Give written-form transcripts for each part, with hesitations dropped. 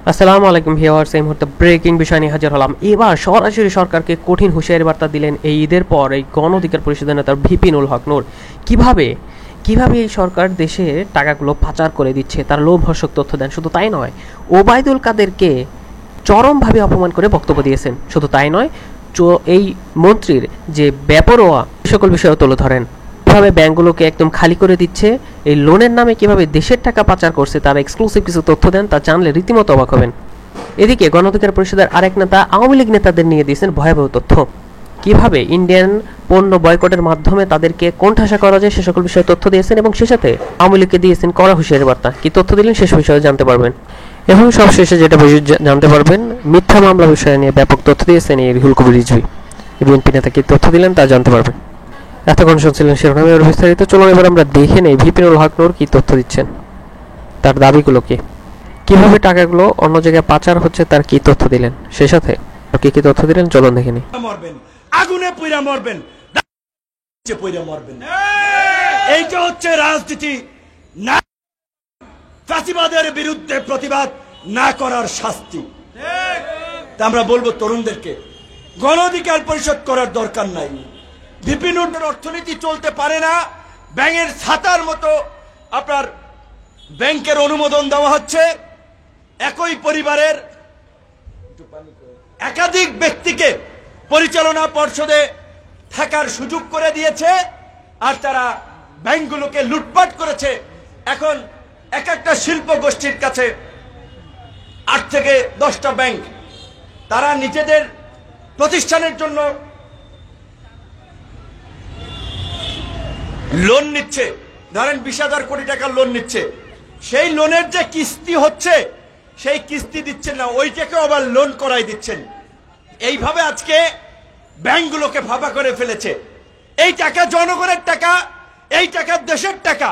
আসসালামু আলাইকুম ভিউয়ার্স, এই মুহূর্তে ব্রেকিং বিষয় নিয়ে হাজির হলাম। এবার সরাসরি সরকারকে কঠিন হুঁশিয়ারি বার্তা দিলেন এই ঈদের পর এই গণ অধিকার পরিষদের নেতা ভিপিনুল হক নূর। কিভাবে এই সরকার দেশে টাকাগুলো পাচার করে দিচ্ছে তার লোমহর্ষক তথ্য দেন। শুধু তাই নয়, ওবায়দুল কাদেরকে চরমভাবে অপমান করে বক্তব্য দিয়েছেন। শুধু তাই নয়, এই মন্ত্রীর যে বেপরোয়া সকল বিষয়ও তুলে ধরেন। কিভাবে ব্যাংকগুলোকে একদম খালি করে দিচ্ছে, এই লোনের নামে কিভাবে দেশের টাকা পাচার করছে তার এক্সক্লুসিভ কিছু তথ্য দেন, তা জানলে রীতিমতো অবাক হবেন। এদিকে গণ অধিকার পরিষদের আরেক নেতা আওয়ামী লীগ নেতাদের নিয়ে দিয়েছেন ভয়াবহ তথ্য। কিভাবে ইন্ডিয়ান পণ্য বয়কটের মাধ্যমে তাদেরকে কোণঠাসা করা যায় সে সকল বিষয়ে তথ্য দিয়েছেন এবং সে সাথে আওয়ামী লীগকে দিয়েছেন কড়া হুঁশিয়ারি বার্তা। কি তথ্য দিলেন শেষ বিষয়ে জানতে পারবেন এবং সবশেষে যেটা জানতে পারবেন, মিথ্যা মামলা বিষয় নিয়ে ব্যাপক তথ্য দিয়েছেন এই রুহুল কবির রিজভী। বিএনপি নেতা কি তথ্য দিলেন তা জানতে পারবেন। এতক্ষণ শুনছিলেন শিরোনামে এর বিস্তারিত। চলুন এবার আমরা দেখে নেই ভিপিনুল হক নূর কি তথ্য দিচ্ছেন, তার দাবিগুলো কি, কিভাবে টাকাগুলো অন্য জায়গায় পাচার হচ্ছে তার কি তথ্য দিলেন, সে সাথে কি তথ্য দিলেন চলুন দেখে নিই। আগুনে পুইরা মরবেন, পুইরা মরবেন, এইটা হচ্ছে রাজনীতি। না, ফাঁসিবাদের বিরুদ্ধে প্রতিবাদ না করার শাস্তি। আমরা বলবো তরুণদেরকে গণ অধিকার পরিষদ করার দরকার নাই। ভিপিনুলের অর্থনীতি চলতে পারে না, ব্যাংকের ছাতার মতো আপনার ব্যাংকের অনুমোদন দেওয়া হচ্ছে। একই পরিবারের একাধিক ব্যক্তিকে পরিচালনা পর্ষদে থাকার সুযোগ করে দিয়েছে, আর তারা ব্যাংকগুলোকে লুটপাট করেছে। এখন এক একটা শিল্প গোষ্ঠীর কাছে 8 থেকে 10টা ব্যাংক, তারা নিজেদের প্রতিষ্ঠানের জন্য লোন নিচ্ছে। ধরেন 20,000 কোটি টাকার লোন নিচ্ছে, সেই লোনের যে কিস্তি হচ্ছে সেই কিস্তি দিচ্ছেন না, ওইটাকে আবার লোন করাই দিচ্ছেন। এইভাবে আজকে ব্যাংকগুলোকে ফাঁপা করে ফেলেছে। এই টাকা জনগণের টাকা, এই টাকা দেশের টাকা।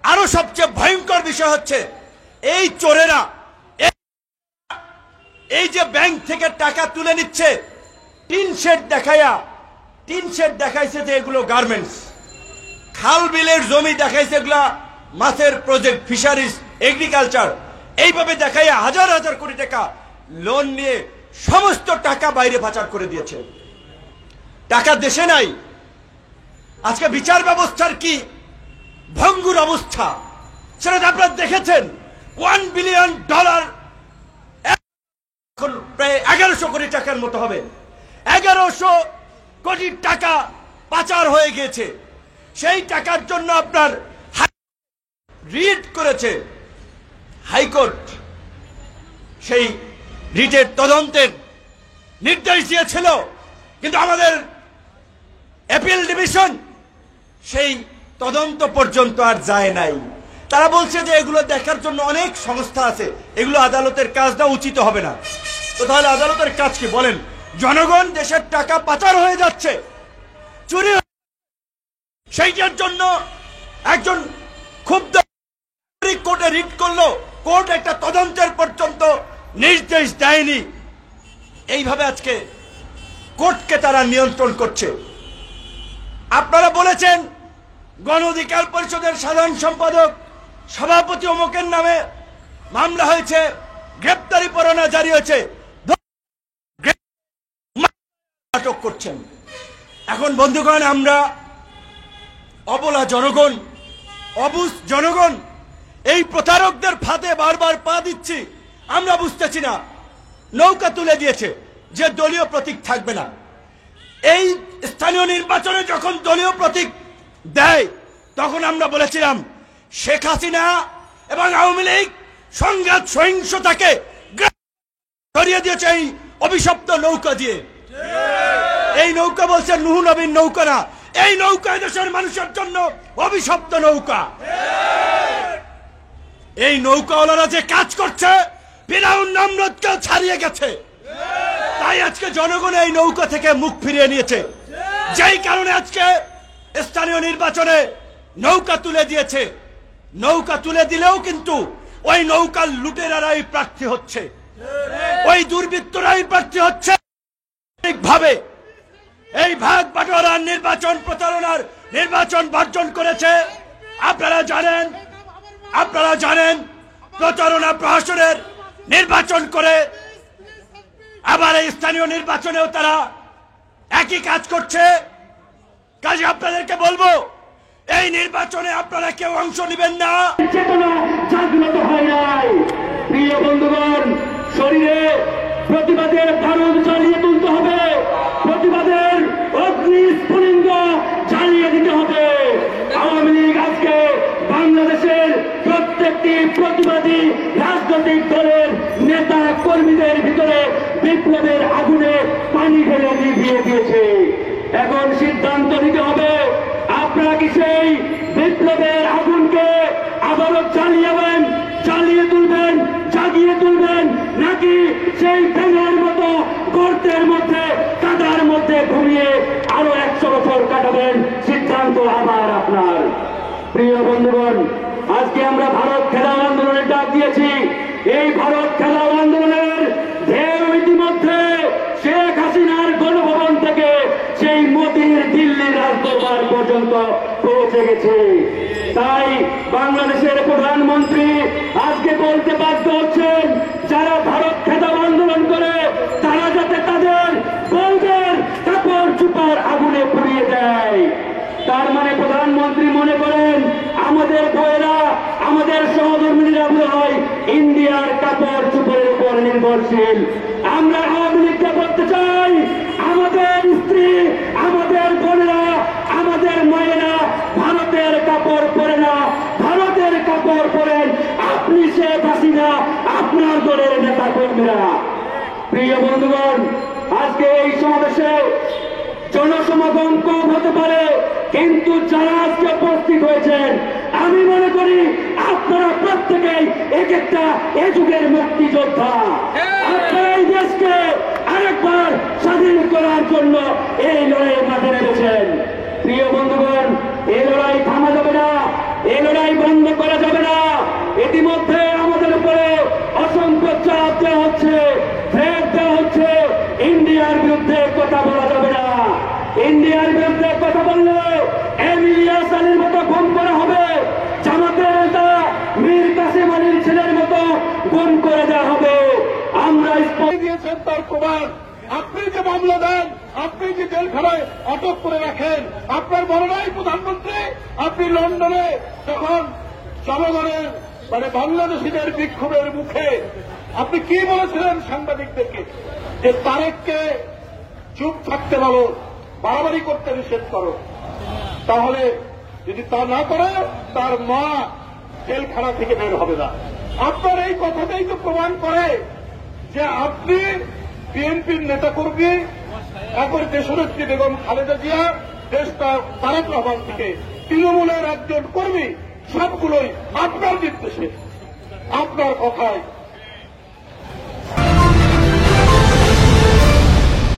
আরো সবচেয়ে ভয়ঙ্কর বিষয় হচ্ছে এই চোরেরা এই যে ব্যাংক থেকে টাকা তুলে নিচ্ছে, টিন শেড দেখাইছে যে এগুলো গার্মেন্টস, খাল বিলের জমি দেখাইছে এগুলা মাছের প্রজেক্ট, ফিশারিজ, এগ্রিকালচার। এইভাবে দেখাইয়া হাজার হাজার কোটি টাকা লোন নিয়ে সমস্ত টাকা বাইরে পাচার করে দিয়েছে। টাকা দেশে নাই। আজকে বিচার ব্যবস্থার কি ভঙ্গুর অবস্থা সেটা আপনারা দেখেছেন। $1 বিলিয়ন এখন প্রায় 1100 কোটি টাকার মতো হবে। 1100 কোটি টাকা পাচার হয়ে গেছে। সেই টাকার জন্য আপনার রিট করেছে হাইকোর্ট, সেই রিটের তদন্তের নির্দেশ দিয়েছিল, কিন্তু আমাদের অ্যাপিল ডিভিশন সেই তদন্ত পর্যন্ত আর যায় নাই। তারা বলছে যে এগুলো দেখার জন্য অনেক সংস্থা আছে, এগুলো আদালতের কাজ না, উচিত হবে না। তো তাহলে আদালতের কাজ কি বলেন? জনগণ দেশের টাকা পাচার হয়ে যাচ্ছে, চুরি, সেইটার জন্য একজন ক্ষুব্ধ কোর্টে রিট করলো, কোর্ট একটা তদন্তের পর্যন্ত নির্দেশ দেয়নি। এইভাবে আজকে কোর্টকে তারা নিয়ন্ত্রণ করছে। আপনারা বলেছেন গণ অধিকার পরিষদের সাধারণ সম্পাদক, সভাপতি অমুকের নামে মামলা হয়েছে, গ্রেপ্তারি পরোয়ানা জারি হয়েছে, আটক করছেন। এখন বন্ধুগণ, আমরা অবলা জনগণ, অবুঝ জনগণ এই প্রতারকদের ফাঁদে বারবার পা দিচ্ছি। আমরা বুঝতেছি না। নৌকা তুলে দিয়েছে যে দলীয় প্রতীক থাকবে না। এই স্থানীয় নির্বাচনে যখন দলীয় প্রতীক দেয় তখন আমরা বলেছিলাম শেখ হাসিনা এবং আওয়ামী লীগ সংঘাত সহিংসতাকে সরিয়ে দিয়েছে এই অভিশপ্ত নৌকা দিয়ে। এই নৌকা বলছে নুহ নবীর নৌকা না, এই নৌকা দেশের মানুষের জন্য অভিশপ্ত নৌকা। এই নৌকাওয়ালারা যে কাজ করছে, ফিরাউন নমরুদকেও ছাড়িয়ে গেছে। তাই আজকে জনগণ এই নৌকা থেকে মুখ ফিরিয়ে নিয়েছে, যেই কারণে আজকে স্থানীয় নির্বাচনে নৌকা তুলে দিয়েছে। নৌকা তুলে দিলেও কিন্তু ওই নৌকার লুটেরারাই প্রার্থী হচ্ছে, ওই দুর্বৃত্তরাই প্রার্থী হচ্ছে। ভাবে এই ভাগ বাটোয়ারার নির্বাচন, প্রতারণার নির্বাচন বর্জন করেছে আপনারা জানেন প্রতারণা প্রহসনের নির্বাচন করে আবার এই স্থানীয় নির্বাচনেও তারা একই কাজ করছে। কাজে আপনাদেরকে বলবো, এই নির্বাচনে আপনারা কেউ অংশ নেবেন না। চেতনা জাগ্রত হয় নাই। প্রিয় বন্ধুগণ, শরীরে প্রতিবাদের বারুদ জ্বালিয়ে তুলতে হবে, প্রতিবাদের অগ্নি স্ফুলিঙ্গ জ্বালিয়ে দিতে হবে। আওয়ামী লীগ আজকে বাংলাদেশের প্রত্যেকটি প্রতিবাদী রাজনৈতিক দলের নেতা কর্মীদের ভিতরে বিপ্লবের আগুনে পানি ঢেলে নিভিয়ে দিয়েছে। এখন সিদ্ধান্ত নিতে হবে, আপনারা কি সেই বিপ্লবের আগুনকে আবারও জ্বালিয়ে তুলবেন, জাগিয়ে তুলবেন, নাকি সেই ব্যাঙের মতো গর্তের মধ্যে কাদার মধ্যে ঘুমিয়ে আরো 100 বছর কাটাবেন? সিদ্ধান্ত আবার আপনার। প্রিয় বন্ধুগণ, আজকে আমরা ভারত খেলাও আন্দোলনের ডাক দিয়েছি। এই ভারত খেলাও আন্দোলনের ঢেউ ইতিমধ্যে শেখ হাসিনার গণভবন থেকে সেই মোদির দিল্লির রাজদরবার পর্যন্ত পৌঁছে গেছে। তাই বাংলাদেশের প্রধানমন্ত্রী আজকে বলতে বাধ্য হচ্ছেন, যারা ভারত খেলাও আন্দোলন করে তারা যাতে তাদের বউদের কাপড় চুপার আগুনে পুড়িয়ে দেয়। তার মানে প্রধানমন্ত্রী মনে করেন আমাদের বউয়েরা, আমাদের সহধর্মিনীরা হয় ইন্ডিয়ার কাপড় চুপড়ের উপর নির্ভরশীল। আমরা আওয়ামী লীগকে বলতে চাই, আমাদের স্ত্রী, আমাদের বোনেরা, আমাদের মায়েরা ভারতের কাপড় পরে না, ভারতের কাপড় পরেন আপনি শেখ হাসিনা, আপনার দলের নেতা কর্মীরা। প্রিয় বন্ধুগণ, আজকে এই সমাবেশে জনসমাগম কম হতে পারে, কিন্তু যারা আজকে উপস্থিত হয়েছেন আমি মনে করি আপনারা প্রত্যেকেই এক একটা এ যুগের মুক্তিযোদ্ধা। আপনারা এই দেশকে আরেকবার স্বাধীন করার জন্য এই লড়াই মাঠে নেমেছেন। প্রিয় বন্ধুগণ, এই লড়াই থামা যাবে না, এই লড়াই বন্ধ করা যাবে না। ইতিমধ্যে আমাদের উপরে অসংখ্য চাপ দেওয়া হচ্ছে, থ্রেট দেওয়া হচ্ছে। ইন্ডিয়ার বিরুদ্ধে কথা বলা যাবে না। ইন্ডিয়ার বিরুদ্ধে কথা বললে ইলিয়াস আলীর মতো গুম করা হবে, জামাতের নেতা মীর কাসেম আলীর ছেলের মতো গুম করে দেওয়া হবে। আমরা দিয়েছেন তার প্রমাণ। আপনি যে মামলা দেন, আপনি যে জেলখানায় আটক করে রাখেন, আপনার বড় নাই প্রধানমন্ত্রী, আপনি লন্ডনে যখন জনগণের বাংলাদেশিদের বিক্ষোভের মুখে আপনি কি বলেছিলেন সাংবাদিকদেরকে? যে তারেককে চুপ থাকতে বলো, বাড়াবাড়ি করতে নিষেধ করো, তাহলে যদি তা না করে তার মা জেলখানা থেকে বের হবে না। আপনার এই কথাটাই তো প্রমাণ করে যে আপনি বিএনপির নেতাকর্মী, একবার দেশনেত্রী বেগম খালেদা জিয়া, দেশটা তারেক রহমান থেকে তৃণমূলের একজন কর্মী, সবগুলোই আপনার নির্দেশে, আপনার কথায়